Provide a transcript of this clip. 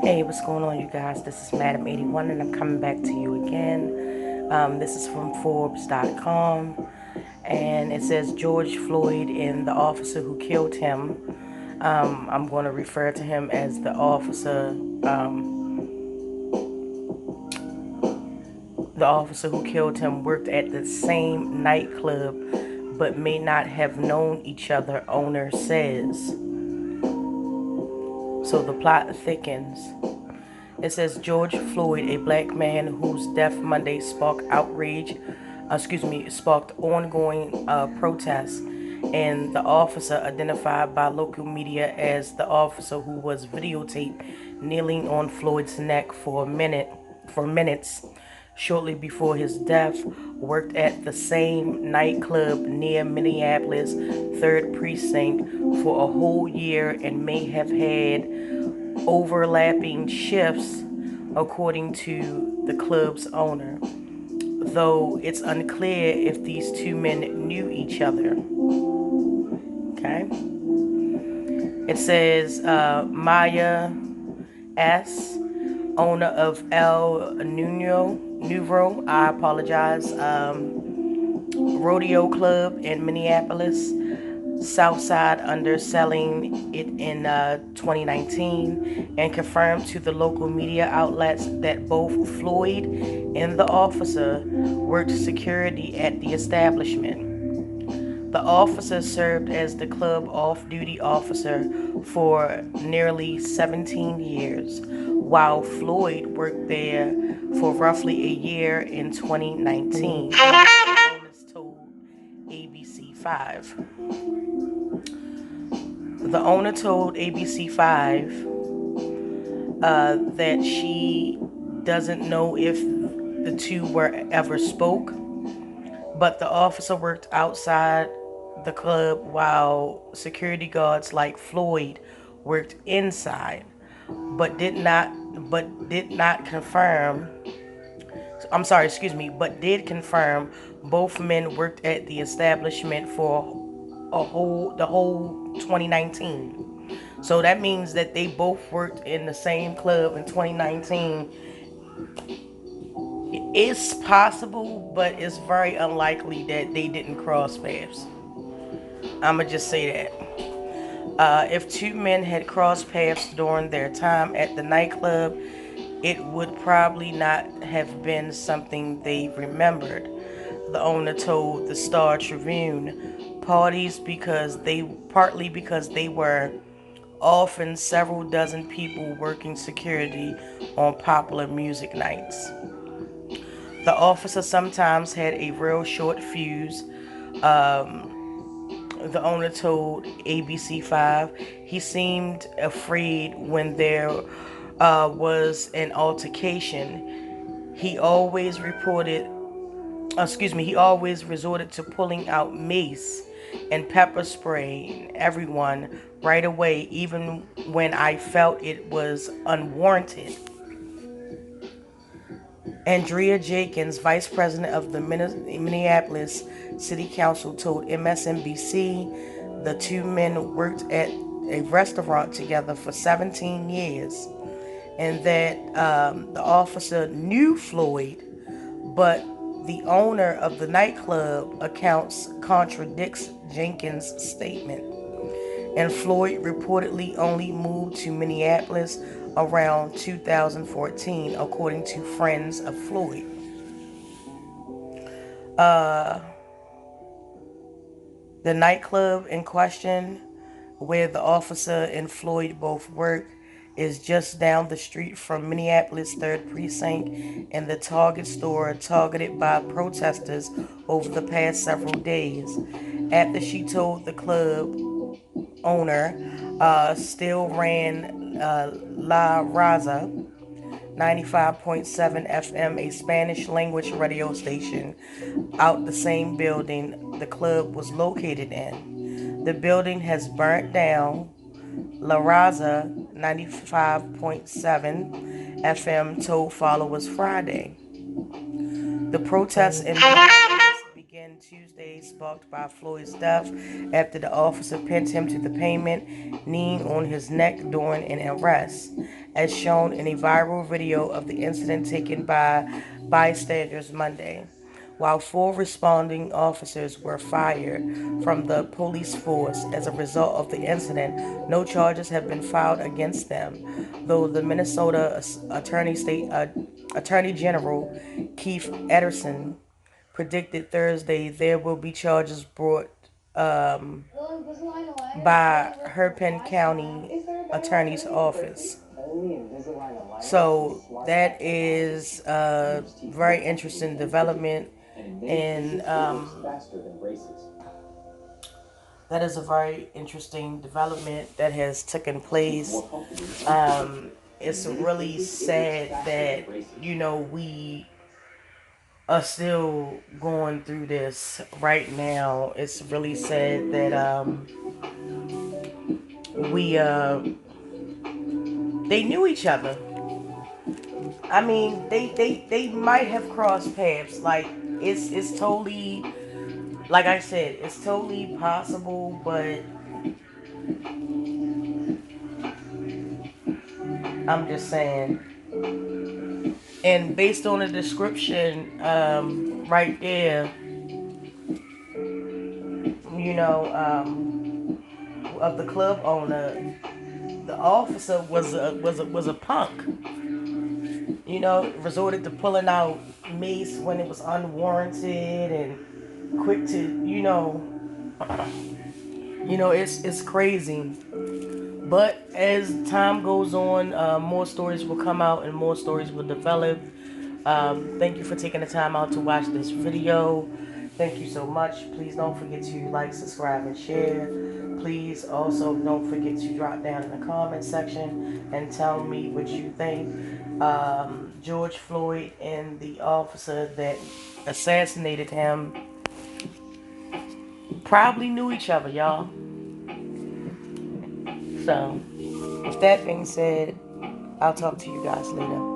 Hey, what's going on, you guys? This is Madam 81, and I'm coming back to you again. This is from Forbes.com, and it says George Floyd and the officer who killed him. I'm going to refer to him as the officer, the officer who killed him worked at the same nightclub, but may not have known each other. Owner says. So the plot thickens. It says George Floyd, a black man whose death Monday sparked ongoing protests, and the officer identified by local media as the officer who was videotaped kneeling on Floyd's neck for minutes shortly before his death, worked at the same nightclub near Minneapolis 3rd Precinct for a whole year and may have had overlapping shifts, according to the club's owner, though it's unclear if these two men knew each other. Okay. It says Maya S., owner of El Nuevo, I apologize, rodeo club in Minneapolis, Southside, underselling it in 2019, and confirmed to the local media outlets that both Floyd and the officer worked security at the establishment. The officer served as the club off-duty officer for nearly 17 years, while Floyd worked there for roughly a year in 2019, owners told ABC5. The owner told ABC5 that she doesn't know if the two were ever spoke, but the officer worked outside the club while security guards like Floyd worked inside, but did not confirm. I'm sorry, excuse me, but did confirm both men worked at the establishment for the whole 2019. So that means that they both worked in the same club in 2019. It's possible, but it's very unlikely that they didn't cross paths. I'ma just say that. If two men had crossed paths during their time at the nightclub, it would probably not have been something they remembered, the owner told the Star Tribune. Partly because they were often several dozen people working security on popular music nights. The officer sometimes had a real short fuse. The owner told ABC5 he seemed afraid when there was an altercation. He always resorted to pulling out mace and pepper spray everyone right away, even when I felt it was unwarranted. Andrea Jenkins, vice president of the Minneapolis City Council, told MSNBC the two men worked at a restaurant together for 17 years and that the officer knew Floyd, but the owner of the nightclub accounts contradicts Jenkins' statement. And Floyd reportedly only moved to Minneapolis around 2014, according to friends of Floyd. The nightclub in question, where the officer and Floyd both work, is just down the street from Minneapolis 3rd Precinct and the Target store targeted by protesters over the past several days. After she told the club owner still ran La Raza 95.7 FM, a Spanish language radio station, out the same building the club was located in. The building has burnt down. La Raza 95.7 FM told followers Friday. The protests in Minneapolis began Tuesday's sparked by Floyd's death after the officer pinned him to the pavement, kneeing on his neck during an arrest, as shown in a viral video of the incident taken by bystanders Monday. While 4 responding officers were fired from the police force as a result of the incident, no charges have been filed against them, though the Minnesota Attorney General Keith Ederson predicted Thursday there will be charges brought by Hennepin County Attorney's Office. So that is a very interesting development, and that is a very interesting development that has taken place. It's really sad that we are still going through this right now. It's really sad that we they knew each other. I mean, they might have crossed paths. Like it's totally, like I said, it's totally possible, but I'm just saying. And based on the description right there, of the club owner, the officer was a punk. Resorted to pulling out mace when it was unwarranted and quick to, it's crazy. But as time goes on, more stories will come out and more stories will develop. Thank you for taking the time out to watch this video. Thank you so much. Please don't forget to like, subscribe, and share. Please also don't forget to drop down in the comment section and tell me what you think. George Floyd and the officer that assassinated him probably knew each other, y'all. So, with that being said, I'll talk to you guys later.